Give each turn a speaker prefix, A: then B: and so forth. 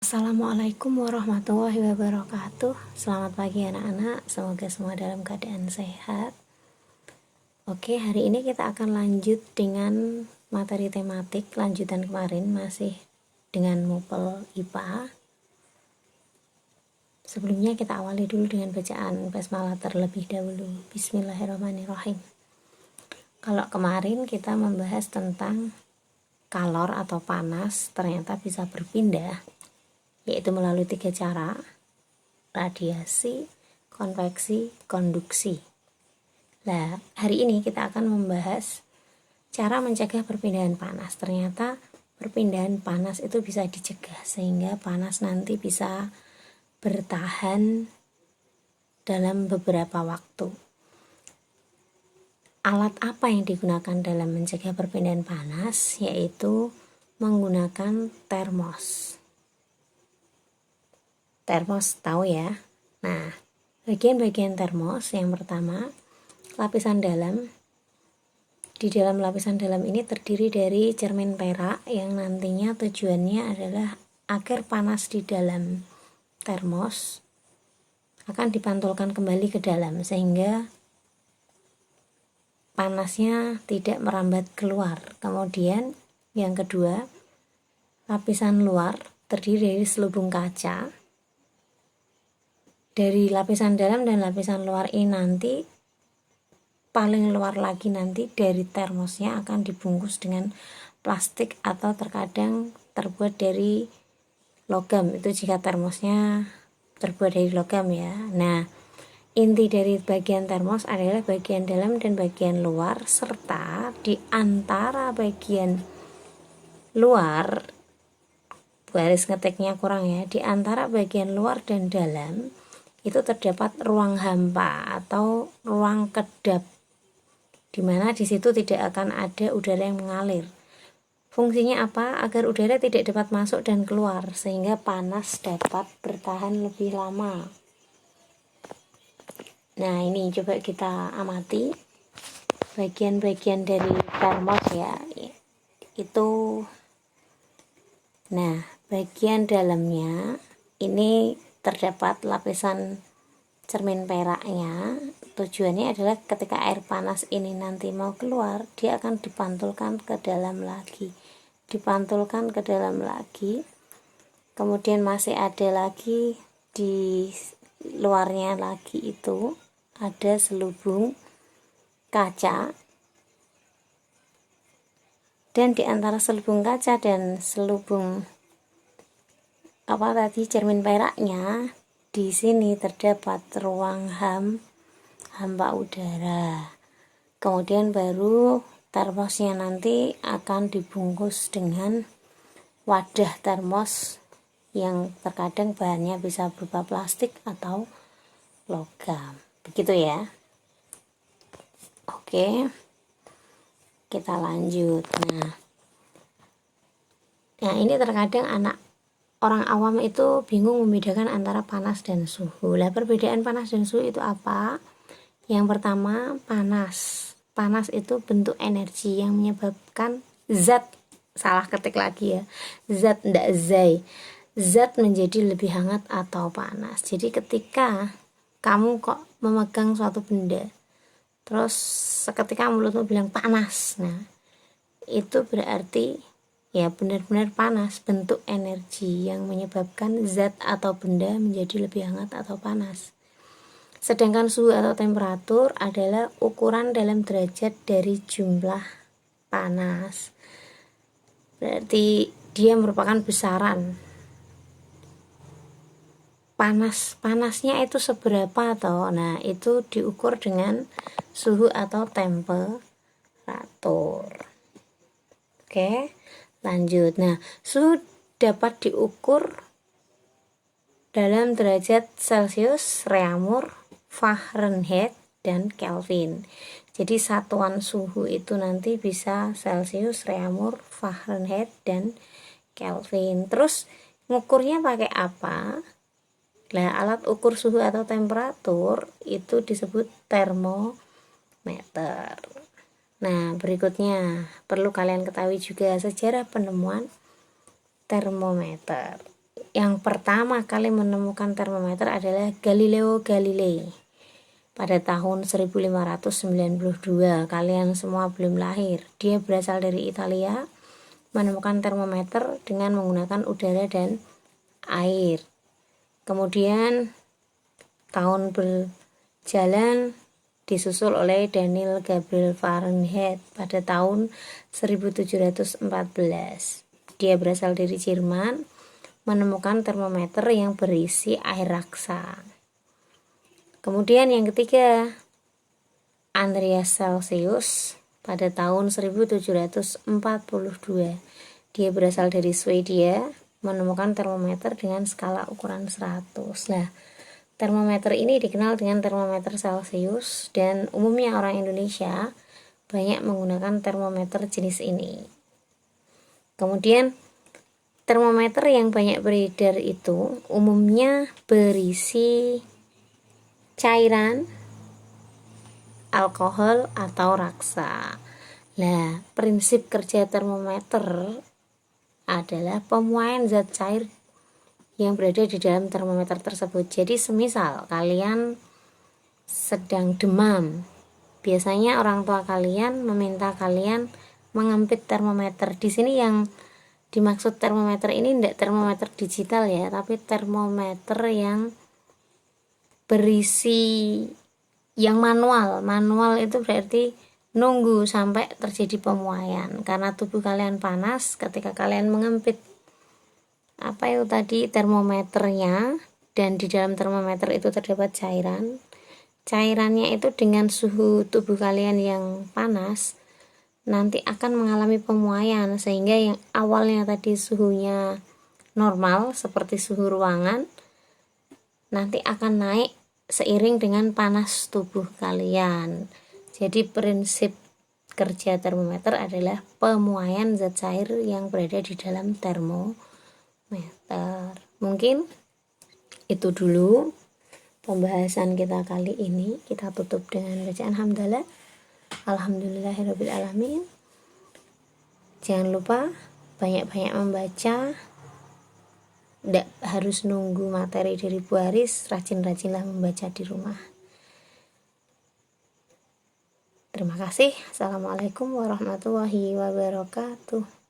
A: Assalamualaikum warahmatullahi wabarakatuh. Selamat pagi anak-anak, semoga semua dalam keadaan sehat. Oke, hari ini kita akan lanjut dengan materi tematik lanjutan kemarin, masih dengan mupel IPA. Sebelumnya kita awali dulu dengan bacaan basmalah terlebih dahulu. Bismillahirrahmanirrahim. Kalau kemarin kita membahas tentang kalor atau panas ternyata bisa berpindah, yaitu melalui 3 cara: radiasi, konveksi, konduksi. Nah, hari ini kita akan membahas cara mencegah perpindahan panas. Ternyata perpindahan panas itu bisa dicegah sehingga panas nanti bisa bertahan dalam beberapa waktu. Alat apa yang digunakan dalam mencegah perpindahan panas? Yaitu menggunakan termos. Termos tahu ya. Nah, bagian-bagian termos yang pertama, lapisan dalam. Di dalam lapisan dalam ini terdiri dari cermin perak yang nantinya tujuannya adalah agar panas di dalam termos akan dipantulkan kembali ke dalam sehingga panasnya tidak merambat keluar. Kemudian yang kedua, lapisan luar terdiri dari selubung kaca. Dari lapisan dalam dan lapisan luar ini nanti paling luar lagi nanti dari termosnya akan dibungkus dengan plastik atau terkadang terbuat dari logam, itu jika termosnya terbuat dari logam ya. Nah, inti dari bagian termos adalah bagian dalam dan bagian luar, serta di antara bagian luar, garis ngetiknya kurang ya, di antara bagian luar dan dalam itu terdapat ruang hampa atau ruang kedap, dimana di situ tidak akan ada udara yang mengalir. Fungsinya apa? Agar udara tidak dapat masuk dan keluar sehingga panas dapat bertahan lebih lama. Nah, ini coba kita amati bagian-bagian dari termos ya. Itu, nah, bagian dalamnya ini terdapat lapisan cermin peraknya. Tujuannya adalah ketika air panas ini nanti mau keluar, dia akan dipantulkan ke dalam lagi, kemudian masih ada lagi di luarnya lagi itu ada selubung kaca, dan di antara selubung kaca dan selubung cermin peraknya, di sini terdapat ruang hampa udara. Kemudian baru termosnya nanti akan dibungkus dengan wadah termos yang terkadang bahannya bisa berupa plastik atau logam. Begitu ya. Oke, kita lanjut. Nah, ini terkadang orang awam itu bingung membedakan antara panas dan suhu. Lah, perbedaan panas dan suhu itu apa? Yang pertama, panas itu bentuk energi yang menyebabkan zat, salah ketik lagi ya, zat ndak zat menjadi lebih hangat atau panas. Jadi ketika kamu kok memegang suatu benda, terus seketika mulutmu bilang panas, nah itu berarti ya benar-benar panas, bentuk energi yang menyebabkan zat atau benda menjadi lebih hangat atau panas. Sedangkan suhu atau temperatur adalah ukuran dalam derajat dari jumlah panas. Berarti dia merupakan besaran. Panasnya itu seberapa toh? Nah, itu diukur dengan suhu atau temperatur. Oke. Lanjut. Nah, suhu dapat diukur dalam derajat Celcius, Reaumur, Fahrenheit, dan Kelvin. Jadi satuan suhu itu nanti bisa Celcius, Reaumur, Fahrenheit, dan Kelvin. Terus ngukurnya pakai apa? Nah, alat ukur suhu atau temperatur itu disebut termometer. Nah, berikutnya perlu kalian ketahui juga sejarah penemuan termometer. yang pertama kali menemukan termometer adalah Galileo Galilei pada tahun 1592. Kalian semua belum lahir. Dia berasal dari Italia, menemukan termometer dengan menggunakan udara dan air. Kemudian tahun berjalan disusul oleh Daniel Gabriel Fahrenheit pada tahun 1714. Dia berasal dari Jerman, menemukan termometer yang berisi air raksa. Kemudian yang ketiga, Andreas Celsius pada tahun 1742. Dia berasal dari Swedia, menemukan termometer dengan skala ukuran 100. Nah, termometer ini dikenal dengan termometer Celsius dan umumnya orang Indonesia banyak menggunakan termometer jenis ini. Kemudian termometer yang banyak beredar itu umumnya berisi cairan, alkohol atau raksa. Nah, prinsip kerja termometer adalah pemuaian zat cair yang berada di dalam termometer tersebut. Jadi semisal kalian sedang demam, biasanya orang tua kalian meminta kalian mengempit termometer. Di sini yang dimaksud termometer ini tidak termometer digital ya, tapi termometer yang berisi yang manual. Manual itu berarti nunggu sampai terjadi pemuaian, karena tubuh kalian panas ketika kalian mengempit termometernya, dan di dalam termometer itu terdapat cairannya itu dengan suhu tubuh kalian yang panas nanti akan mengalami pemuaian, sehingga yang awalnya tadi suhunya normal seperti suhu ruangan nanti akan naik seiring dengan panas tubuh kalian. Jadi prinsip kerja termometer adalah pemuaian zat cair yang berada di dalam termometer. Mungkin itu dulu pembahasan kita kali ini. Kita tutup dengan bacaan hamdalah. Alhamdulillahirabbil alamin. Jangan lupa banyak-banyak membaca. Tidak harus nunggu materi dari Bu Aris, rajin-rajinlah membaca di rumah. Terima kasih. Assalamualaikum warahmatullahi wabarakatuh.